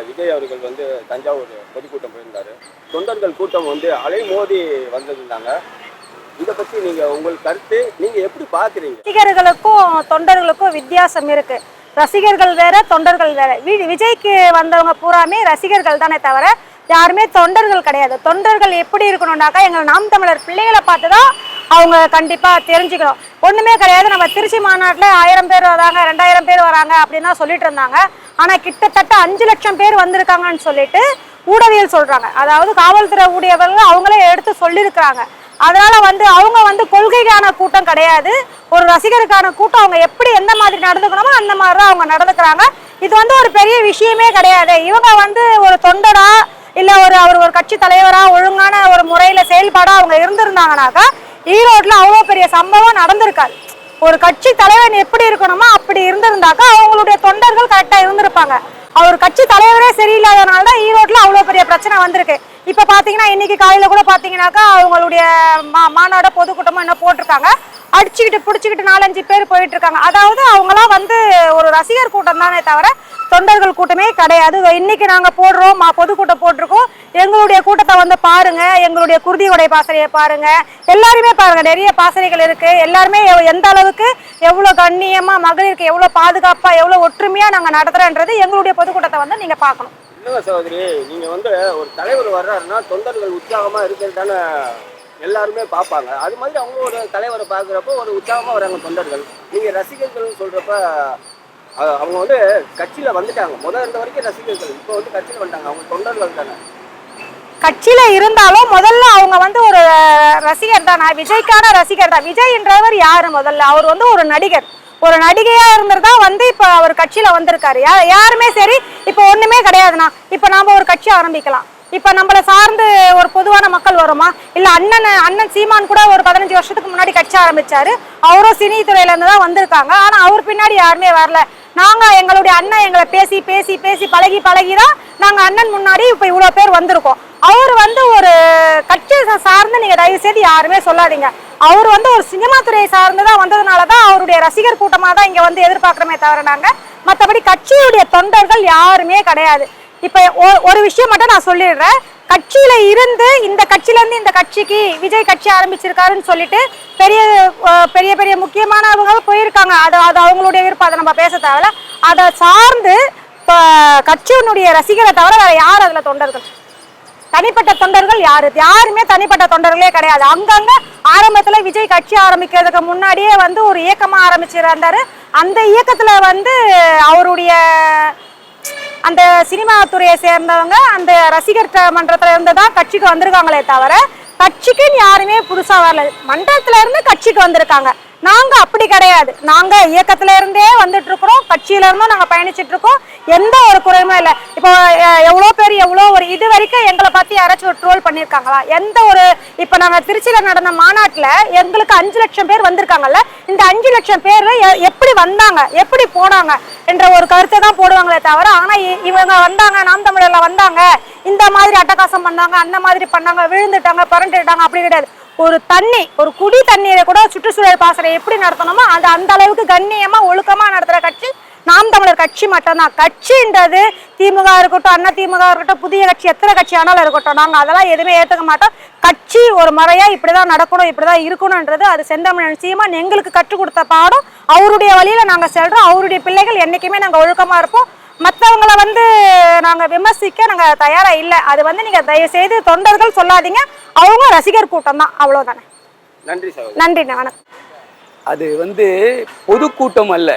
விஜய் அவர்கள் வந்து தஞ்சாவூர் பொதுக்கூட்டம் போயிருந்தாரு. தொண்டர்கள் கூட்டம் வந்து அலை மோதி வந்திருந்தாங்க. இதை பற்றி நீங்கள் உங்கள் கருத்து நீங்கள் எப்படி பார்க்குறீங்க? ரசிகர்களுக்கும் தொண்டர்களுக்கும் வித்தியாசம் இருக்கு. ரசிகர்கள் வேற, தொண்டர்கள் வேற. விஜய்க்கு வந்தவங்க பூராமே ரசிகர்கள் தானே தவிர யாருமே தொண்டர்கள் கிடையாது. தொண்டர்கள் எப்படி இருக்கணும்னாக்கா எங்கள் நாம் தமிழர் பிள்ளைகளை பார்த்து தான் அவங்க கண்டிப்பாக தெரிஞ்சுக்கணும். ஒன்றுமே கிடையாது. நம்ம திருச்சி மாநாட்டில் 1000 பேர் வராங்க, 2000 பேர் வராங்க அப்படின்னு தான் சொல்லிட்டு இருந்தாங்க. ஆனால் கிட்டத்தட்ட 5 லட்சம் பேர் வந்திருக்காங்கன்னு சொல்லிட்டு ஊடகவியல் சொல்கிறாங்க. அதாவது காவல்துறை ஊழியர்கள் அவங்களே எடுத்து சொல்லியிருக்கிறாங்க. அதனால அவங்க கொள்கைக்கான கூட்டம் கிடையாது, ஒரு ரசிகருக்கான கூட்டம். அவங்க எப்படி எந்த மாதிரி நடந்துக்கணுமோ அந்த மாதிரி தான் அவங்க நடந்துக்கிறாங்க. இது ஒரு பெரிய விஷயமே கிடையாது. இவங்க ஒரு தொண்டடா இல்லை அவர் ஒரு கட்சி தலைவரா ஒழுங்கான ஒரு முறையில் செயல்பாடா அவங்க இருந்திருந்தாங்கனாக்கா ஈரோட்டில் அவ்வளோ பெரிய சம்பவம் நடந்திருக்காது. ஒரு கட்சி தலைவன் எப்படி இருக்கணுமோ அப்படி இருந்திருந்தாக்கா அவங்களுடைய தொண்டர்கள் கரெக்டாக இருந்திருப்பாங்க. அவர் கட்சி தலைவரே சரியில்லாதனால தான் ஈரோட்டில் அவ்வளோ பெரிய பிரச்சனை வந்திருக்கு. இப்போ பார்த்தீங்கன்னா இன்னைக்கு காலையில் கூட பார்த்தீங்கன்னாக்கா அவங்களுடைய மாநாட பொதுக்கூட்டமும் என்ன போட்டிருக்காங்க, அடிச்சுக்கிட்டு பிடிச்சிக்கிட்டு 4-5 பேர் போயிட்டு இருக்காங்க. அதாவது அவங்களாம் ஒரு ரசிகர் கூட்டம் தானே தவிர தொண்டர்கள் கூட்டமே கிடையாது. இன்னைக்கு நாங்கள் போடுறோம், பொதுக்கூட்டம் போட்டிருக்கோம். எங்களுடைய கூட்டத்தை பாருங்க, எங்களுடைய குருதி உடை பாசறையை பாருங்க, எல்லாருமே பாருங்க. நிறைய பாசறைகள் இருக்கு. எல்லாருமே எந்த அளவுக்கு எவ்வளோ கண்ணியமாக மகளிருக்கு எவ்வளோ பாதுகாப்பாக எவ்வளோ ஒற்றுமையாக நாங்கள் நடத்துகிறோன்றது எங்களுடைய பொதுக்கூட்டத்தை நீங்கள் பார்க்கணும். இல்லைங்க சகோதரி, நீங்கள் ஒரு தலைவர் வர்றாருன்னா தொண்டர்கள் உற்சாகமாக இருக்கிறது தானே எல்லாருமே பார்ப்பாங்க. அது மாதிரி அவங்க ஒரு தலைவரை பார்க்குறப்போ ஒரு உற்சாகமாக வராங்க தொண்டர்கள். நீங்கள் ரசிகர்கள்னு சொல்கிறப்ப அவங்க கட்சியில் வந்துட்டாங்க. முதல் இருந்த வரைக்கும் ரசிகர்கள், இப்போ கட்சியில் வந்துட்டாங்க. அவங்க தொண்டர்கள் தானே. கட்சியில இருந்தாலும் முதல்ல அவங்க ஒரு ரசிகர் தானே, விஜய்க்கான ரசிகர் தான். விஜய்ன்றவர் யாரு? முதல்ல அவர் ஒரு நடிகர், ஒரு நடிகையா இருந்திருந்தா இப்ப அவர் கட்சியில வந்திருக்காரு. யாருமே சரி இப்ப ஒண்ணுமே கிடையாதுண்ணா. இப்ப நாம ஒரு கட்சி ஆரம்பிக்கலாம். இப்ப நம்மள சார்ந்து ஒரு பொதுவான மக்கள் வருமா? இல்ல அண்ணன் சீமான் கூட ஒரு 15 வருஷத்துக்கு முன்னாடி கட்சி ஆரம்பிச்சாரு. அவரும் சினி துறையில இருந்து தான் வந்திருக்காங்க. ஆனா அவர் பின்னாடி யாருமே வரல. நாங்க எங்களுடைய அண்ணன் எங்களை பேசி பேசி பேசி பழகி தான் நாங்க அண்ணன் முன்னாடி இப்ப இவ்வளவு பேர் வந்திருக்கோம். அவர் ஒரு கட்சி சார்ந்து நீங்க தயவு செய்து யாருமே சொல்லாதீங்க. அவர் ஒரு சினிமா துறையை சார்ந்துதான் வந்ததுனாலதான் அவருடைய ரசிகர் கூட்டமா தான் இங்க எதிர்பார்க்கிறோமே தவிர நாங்க மற்றபடி கட்சியுடைய தொண்டர்கள் யாருமே கிடையாது. இப்ப ஒரு விஷயம் மட்டும் நான் சொல்லிடுறேன். கட்சியில இருந்து இந்த கட்சியில இருந்து இந்த கட்சிக்கு விஜய் கட்சி ஆரம்பிச்சிருக்காருன்னு சொல்லிட்டு பெரிய பெரிய பெரிய முக்கியமானவங்க போயிருக்காங்க. அது அவங்களுடைய விருப்பம், அதை நம்ம பேச தேவையில்ல. அதை சார்ந்து கட்சியினுடைய ரசிகரை தவிர வேற யார் அதுல தொண்டர்கள்? தனிப்பட்ட தொண்டர்கள் யாருமே தனிப்பட்ட தொண்டர்களே கிடையாது. அங்கங்க ஆரம்பத்துல விஜய் கட்சி ஆரம்பிக்கிறதுக்கு முன்னாடியே ஒரு இயக்கமா ஆரம்பிச்சிருந்தாரு. அந்த இயக்கத்துல அவருடைய அந்த சினிமா துறையை சேர்ந்தவங்க அந்த ரசிகர் மன்றத்துல இருந்து தான் கட்சிக்கு வந்திருக்காங்களே தவிர கட்சிக்குன்னு யாருமே புதுசா வரல. மன்றத்துல இருந்து கட்சிக்கு வந்திருக்காங்க. நாங்க அப்படி கிடையாது. நாங்க இயக்கத்துல இருந்தே வந்துட்டு இருக்கிறோம், கட்சியில இருந்தும் நாங்க பயணிச்சுட்டு இருக்கோம். எந்த ஒரு குறையுமே இல்லை. இப்போ எவ்வளோ பேர் இது வரைக்கும் எங்களை பத்தி யாராச்சும் ஒரு ட்ரோல் பண்ணியிருக்காங்களா? இப்ப நாங்க திருச்சியில நடந்த மாநாட்டுல எங்களுக்கு 5 லட்சம் பேர் வந்திருக்காங்கல்ல. இந்த 5 லட்சம் பேர் எப்படி வந்தாங்க, எப்படி போனாங்க என்ற ஒரு கருத்தை தான் போடுவாங்களே தவிர ஆனா இவங்க வந்தாங்க, நாம் தமிழர்ல வந்தாங்க, இந்த மாதிரி அட்டகாசம் பண்ணாங்க, அந்த மாதிரி பண்ணாங்க, விழுந்துட்டாங்க, பரண்டுட்டாங்க அப்படி கிடையாது. ஒரு குடி தண்ணீரை கூட சுற்றுச்சூழல் பாசறை எப்படி நடத்தணுமோ அந்த அளவுக்கு கண்ணியமா ஒழுக்கமா நடத்துற கட்சி நாம் தமிழர் கட்சி மட்டும்தான். கட்சின்றது திமுக இருக்கட்டும், அண்ணா திமுக இருக்கட்டும், புதிய கட்சி எத்தனை கட்சி ஆனாலும் இருக்கட்டும், நாங்க அதெல்லாம் எதுவுமே ஏத்துக்க மாட்டோம். கட்சி ஒரு முறையா இப்படிதான் நடக்கணும், இப்படிதான் இருக்கணும்ன்றது அது செந்தமிழன் சீமான் எங்களுக்கு கற்றுக் கொடுத்த பாடம். அவருடைய வழியில நாங்க செல்றோம். அவருடைய பிள்ளைகள் என்னைக்குமே நாங்க ஒழுக்கமா இருப்போம். மற்றவங்களை நாங்க விமர்சிக்க நாங்க தயாரா இல்லை. அது நீங்க தயவு செய்து தொண்டர்கள் சொல்லாதீங்க. அவங்க ரசிகர் கூட்டம் தான், அவ்வளவுதானே. நன்றி சார். நன்றி. வணக்கம். அது பொதுக்கூட்டம் அல்ல.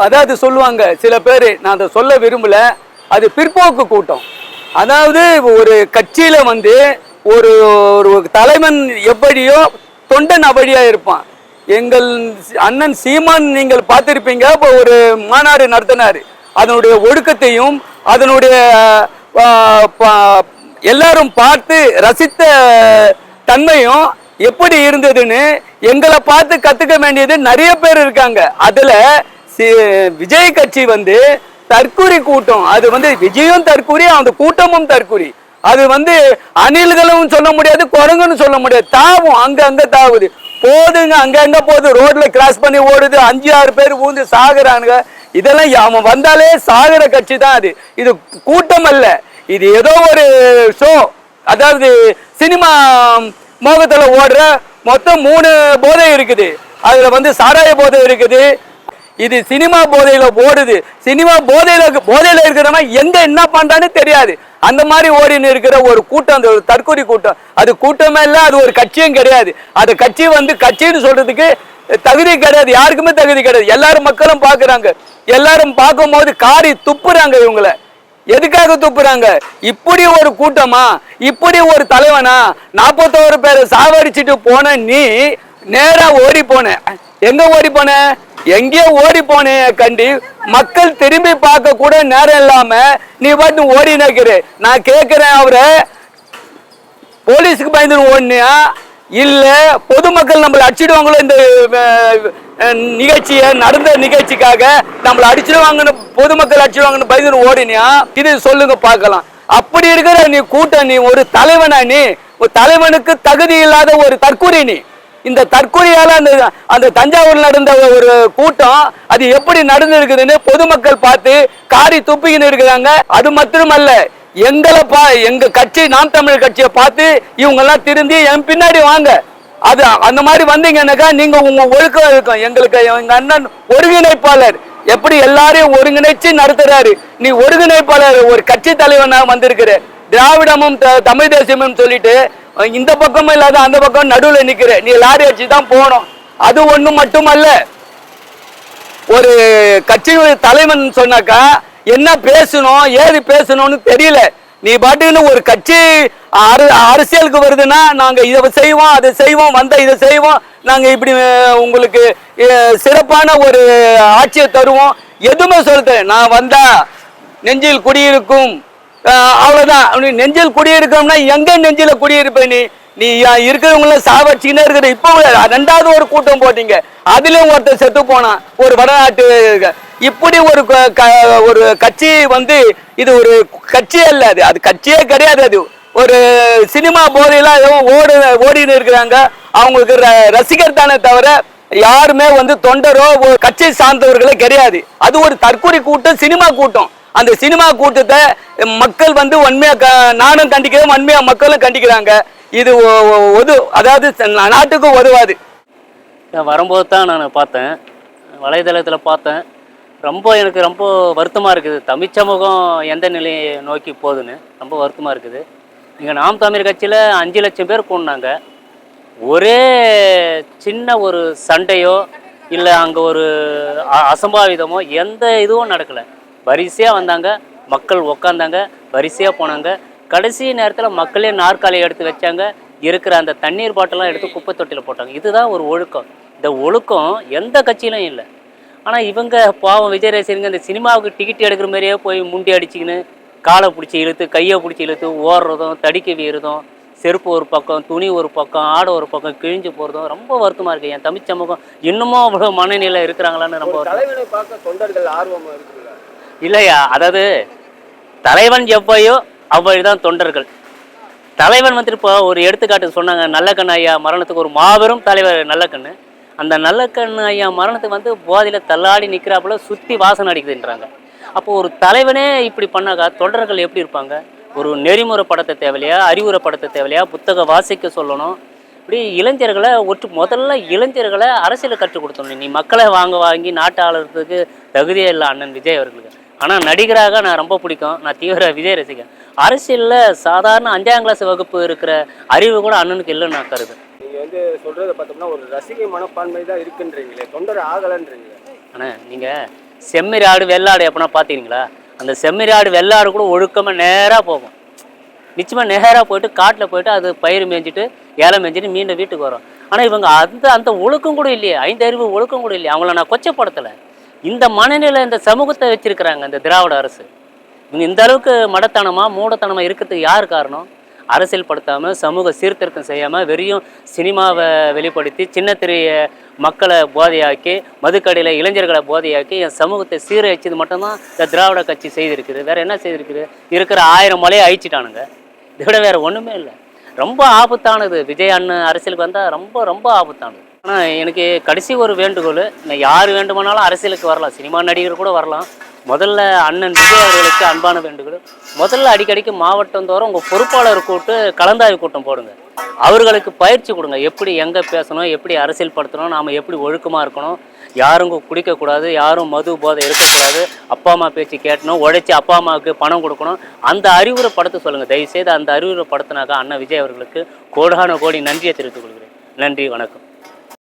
அதாவது சொல்லுவாங்க சில பேர், நான் அதை சொல்ல விரும்பல, அது பிற்போக்கு கூட்டம். அதாவது ஒரு கட்சியில ஒரு தலைவன் எப்படியோ தொண்டன் அப்படியா இருப்பான். எங்கள் அண்ணன் சீமான் நீங்கள் பார்த்திருப்பீங்க. இப்போ ஒரு மாநாடு நடத்தினார். அதனுடைய ஒழுக்கத்தையும் அதனுடைய எல்லாரும் பார்த்து ரசித்த தன்மையும் எப்படி இருந்ததுன்னு எங்களை பார்த்து கத்துக்க வேண்டியது நிறைய பேர் இருக்காங்க. அதுல விஜய் கட்சி தற்குறி கூட்டம். அது விஜயும் தற்குறி, அந்த கூட்டமும் தற்குறி. அது அணில்களும் சொல்ல முடியாது, குரங்குன்னு சொல்ல முடியாது. தாவும் அங்க தாவுது. போதுங்க, அங்க போகுது. ரோட்ல கிராஸ் பண்ணி ஓடுது. 5-6 பேர் ஊந்து சாகுறானுங்க. இதெல்லாம் அவன் வந்தாலே சாகிற கட்சி தான் அது. இது கூட்டம் அல்ல, இது ஏதோ ஒரு ஷோ. அதாவது சினிமா மோகத்துல ஓடுற மொத்தம் 3 போதை இருக்குது. அதுல வந்து சாராய போதை இருக்குது. இது சினிமா போதையில ஓடுது. சினிமா போதையில இருக்கிறவன் எங்க என்ன பண்றான்னு தெரியாது. அந்த மாதிரி ஓடின்னு இருக்கிற ஒரு கூட்டம், அந்த ஒரு தற்கொலை கூட்டம். அது கூட்டமே இல்ல, அது ஒரு கட்சியும் கிடையாது. அது கட்சி வந்து கட்சின்னு சொல்றதுக்கு தகுதி கிடையாது, யாருக்குமே தகுதி கிடையாது. எல்லாரும் மக்களும் பாக்குறாங்க. எல்லாரும் பார்க்கும் போது காரி துப்புறாங்க. இவங்கள எதுக்காக துப்புறாங்க? இப்படி ஒரு கூட்டமா, இப்படி ஒரு தலைவனா? 41 பேரை சாவடிச்சுட்டு போன நீ நேரா ஓடி போன. எங்க ஓடி போன? எங்கேயோ ஓடி போனே கண்டி. மக்கள் திரும்பி பார்க்க கூட நேரம் இல்லாம நீ பாட்டு ஓடி நிக்கிற. நான் கேட்கிறேன், அவரை போலீஸுக்கு பயந்து ஓடினியா இல்ல பொதுமக்கள் நம்மளை அடிச்சிடுவாங்களோ இந்த நிகழ்ச்சியை நடந்த நிகழ்ச்சிக்காக நம்மளை அடிச்சிடுவாங்கன்னு, பொதுமக்கள் அடிச்சிடுவாங்கன்னு பயந்து ஓடினியா? இது சொல்லுங்க பார்க்கலாம். அப்படி இருக்கிற நீ கூட்டம், நீ ஒரு தலைவனா? நீ ஒரு தலைவனுக்கு தகுதி இல்லாத ஒரு தற்கொலை. நீ இந்த தற்கொலையால அந்த தஞ்சாவூர்ல நடந்த ஒரு கூட்டம் அது எப்படி நடந்திருக்குதுன்னு பொதுமக்கள் பார்த்து காரி துப்பிக்கின்னு இருக்கிறாங்க. அது மட்டுமல்ல, எங்க கட்சி நாம் தமிழர் கட்சியை பார்த்து இவங்க எல்லாம் திருந்தி என் பின்னாடி வாங்க. அது அந்த மாதிரி வந்தீங்கன்னாக்கா நீங்க உங்க ஒழுக்கம் இருக்கும். எங்களுக்கு எங்க அண்ணன் ஒருங்கிணைப்பாளர் எப்படி எல்லாரையும் ஒருங்கிணைச்சு நடத்துறாரு. நீ ஒருங்கிணைப்பாளர், ஒரு கட்சி தலைவனா வந்திருக்கிற. திராவிடமும் தமிழ் தேசியமும் சொல்லிட்டு இந்த பக்கமும் இல்லாத அந்த பக்கம் நடுவில் நிக்கிற. நீ லாரி அடிச்சு தான் போகணும். அது ஒண்ணு மட்டுமல்ல, ஒரு கட்சியுடைய தலைவன் சொன்னாக்கா என்ன பேசணும் ஏது பேசணும்னு தெரியல. நீ பாட்டுன்னு ஒரு கட்சி அரசியலுக்கு வருதுன்னா நாங்க இதை செய்வோம் அதை செய்வோம் இதை செய்வோம், நாங்க இப்படி உங்களுக்கு சிறப்பான ஒரு ஆட்சியை தருவோம், எதுவுமே சொல்லுது. நான் வந்தா நெஞ்சில் குடியிருக்கும், அவ்வளவுதான். நெஞ்சில் குடியிருக்கோம்னா எங்க நெஞ்சில குடியிருப்ப? நீ இருக்கிறவங்கள சாவடிச்சுக்கினே இருக்கிற. இப்போ 2வது ஒரு கூட்டம் போட்டீங்க, அதுலயும் ஒருத்தர் செத்து போனான், ஒரு வடநாட்டு. இப்படி ஒரு கட்சி வந்து இது ஒரு கட்சி அல்ல, அது கட்சியே கிடையாது. அது ஒரு சினிமா போதையெல்லாம் ஓடின்னு இருக்கிறாங்க. அவங்களுக்கு ரசிகர் தானே தவிர யாருமே வந்து தொண்டரோ கட்சி சார்ந்தவர்களே கிடையாது. அது ஒரு தற்கொலை கூட்டம், சினிமா கூட்டம். அந்த சினிமா கூட்டத்தை மக்கள் வந்து உண்மையா நானும் கண்டிக்கிறேன், உண்மையா மக்களும் கண்டிக்கிறாங்க. இது அதாவது நாட்டுக்கு உதவாது. வரும்போது தான் நான் பார்த்தேன், வலைதளத்தில் பார்த்தேன். எனக்கு ரொம்ப வருத்தமாக இருக்குது. தமிழ் சமூகம் எந்த நிலையை நோக்கி போகுதுன்னு ரொம்ப வருத்தமாக இருக்குது. இங்கே நாம் தமிழர் கட்சியில் 5 லட்சம் பேர் கூடினாங்க. ஒரே சின்ன ஒரு சண்டையோ இல்லை அங்கே ஒரு அசம்பாவிதமோ எந்த இதுவும் நடக்கலை. வரிசையாக வந்தாங்க, மக்கள் உக்காந்தாங்க, வரிசையாக போனாங்க. கடைசி நேரத்தில் மக்களே நாற்காலியை எடுத்து வச்சாங்க, இருக்கிற அந்த தண்ணீர் பாட்டெல்லாம் எடுத்து குப்பை தொட்டியில் போட்டாங்க. இதுதான் ஒரு ஒழுக்கம். இந்த ஒழுக்கம் எந்த கட்சியிலும் இல்லை. ஆனால் இவங்க பாவம் விஜய் ரசிகருங்க இந்த சினிமாவுக்கு டிக்கெட் எடுக்கிற மாதிரியே போய் முண்டி அடிச்சிக்கின்னு காலை பிடிச்சி இழுத்து கையை பிடிச்சி இழுத்து ஓடுறதும், தடிக்க வீறுறதும், செருப்பு ஒரு பக்கம், துணி ஒரு பக்கம், ஆடை ஒரு பக்கம் கிழிஞ்சு போகிறதும் ரொம்ப வருத்தமாக இருக்குது. என் தமிழ் சமூகம் இன்னமும் அவ்வளோ மனநிலை இருக்கிறாங்களான்னு ரொம்ப தலைவனை பார்க்க தொண்டர்கள் ஆர்வமாக இருக்குல்ல இல்லையா? அதாவது தலைவன் எவ்வையோ அவ்வழிதான் தொண்டர்கள். தலைவன் வந்துட்டு இப்போ ஒரு எடுத்துக்காட்டுக்கு சொன்னாங்க, நல்லக்கண்ணு ஐயா மரணத்துக்கு ஒரு மாபெரும் தலைவர் நல்லக்கண்ணு. அந்த நல்லக்கண்ணு ஐயா மரணத்துக்கு வந்து போதையில் தள்ளாடி நிற்கிறாப்புல சுற்றி வாசனை அடிக்குதுன்றாங்க. அப்போ ஒரு தலைவனே இப்படி பண்ணாக்கா தொண்டர்கள் எப்படி இருப்பாங்க? ஒரு நெறிமுறை படத்தை தேவையில்லையா, அறிவுரை படத்தை தேவையில்லையா, புத்தகம் வாசிக்க சொல்லணும். இப்படி இளைஞர்களை முதல்ல இளைஞர்களை அரசியலை கற்றுக் கொடுத்தோம். நீ மக்களை வாங்கி நாட்டு ஆளுறதுக்கு தகுதியே இல்லை அண்ணன் விஜய் அவர்களுக்கு. ஆனால் நடிகராக நான் ரொம்ப பிடிக்கும், நான் தீவிர விஜய் ரசிகன். அரசியலில் சாதாரண 5ஆம் கிளாஸ் வகுப்பு இருக்கிற அறிவு கூட அண்ணனுக்கு இல்லைன்னு நான் கருது. நீங்கள் வந்து சொல்கிறத பார்த்தோம்னா ஒரு ரசிகை மனப்பான்மை தான் இருக்குன்றீங்களே, தொண்டர் ஆகலைன்றீங்களே. ஆனால் நீங்கள் செம்மறி ஆடு வெள்ளாடு எப்படின்னா பார்த்துக்கிறீங்களா? அந்த செம்மறி ஆடு வெள்ளாடு கூட ஒழுக்கமாக நேராக போகும். நிச்சயமாக நேராக போயிட்டு காட்டில் போயிட்டு அது பயிர் மேய்ஞ்சிட்டு ஏலம் மேய்ஞ்சிட்டு மீண்டும் வீட்டுக்கு வரும். ஆனால் இவங்க அந்த ஒழுக்கம் கூட இல்லையே, 5 அறிவு ஒழுக்கம் கூட இல்லையே. அவங்கள நான் கொச்சப்படுத்தலை. இந்த மனநிலை இந்த சமூகத்தை வச்சிருக்கிறாங்க இந்த திராவிட அரசு. இவங்க இந்த அளவுக்கு மடத்தனமாக மூடத்தனமாக இருக்கிறதுக்கு யார் காரணம்? அரசியல் படுத்தாமல், சமூக சீர்திருத்தம் செய்யாமல், வெறியும் சினிமாவை வெளிப்படுத்தி சின்ன திரைய மக்களை போதையாக்கி, மதுக்கடையில் இளைஞர்களை போதையாக்கி என் சமூகத்தை சீரழிச்சது மட்டும்தான் இந்த திராவிட கட்சி செய்திருக்குது. வேறு என்ன செய்திருக்குது? இருக்கிற 1000 மலையை அழிச்சிட்டானுங்க. இதை விட வேறு ஒன்றுமே இல்லை. ரொம்ப ஆபத்தானது. விஜய் அண்ணன் அரசியலுக்கு வந்தால் ரொம்ப ரொம்ப ஆபத்தானது. ஆனால் எனக்கு கடைசி ஒரு வேண்டுகோள், நான் யார் வேண்டுமானாலும் அரசியலுக்கு வரலாம், சினிமா நடிகர் கூட வரலாம். முதல்ல அண்ணன் விஜய் அவர்களுக்கு அன்பான வேண்டுகோள், முதல்ல அடிக்கடிக்கு மாவட்டந்தோறும் உங்கள் பொறுப்பாளர் கூட்டு கலந்தாய்வு கூட்டம் போடுங்க. அவர்களுக்கு பயிற்சி கொடுங்க, எப்படி எங்கே பேசணும், எப்படி அரசியல் படுத்தணும், நாம் எப்படி ஒழுக்கமாக இருக்கணும், யாரும் குடிக்கக்கூடாது, யாரும் மது போதை இருக்கக்கூடாது, அப்பா அம்மா பேச்சு கேட்டணும், உழைச்சி அப்பா அம்மாவுக்கு பணம் கொடுக்கணும். அந்த அறிவுரை படுத்த சொல்லுங்கள். தயவுசெய்து அந்த அறிவுரை படுத்தினாக்கா அண்ணன் விஜய் அவர்களுக்கு கோடான கோடி நன்றியை தெரிவித்துக் கொள்கிறேன். நன்றி, வணக்கம்.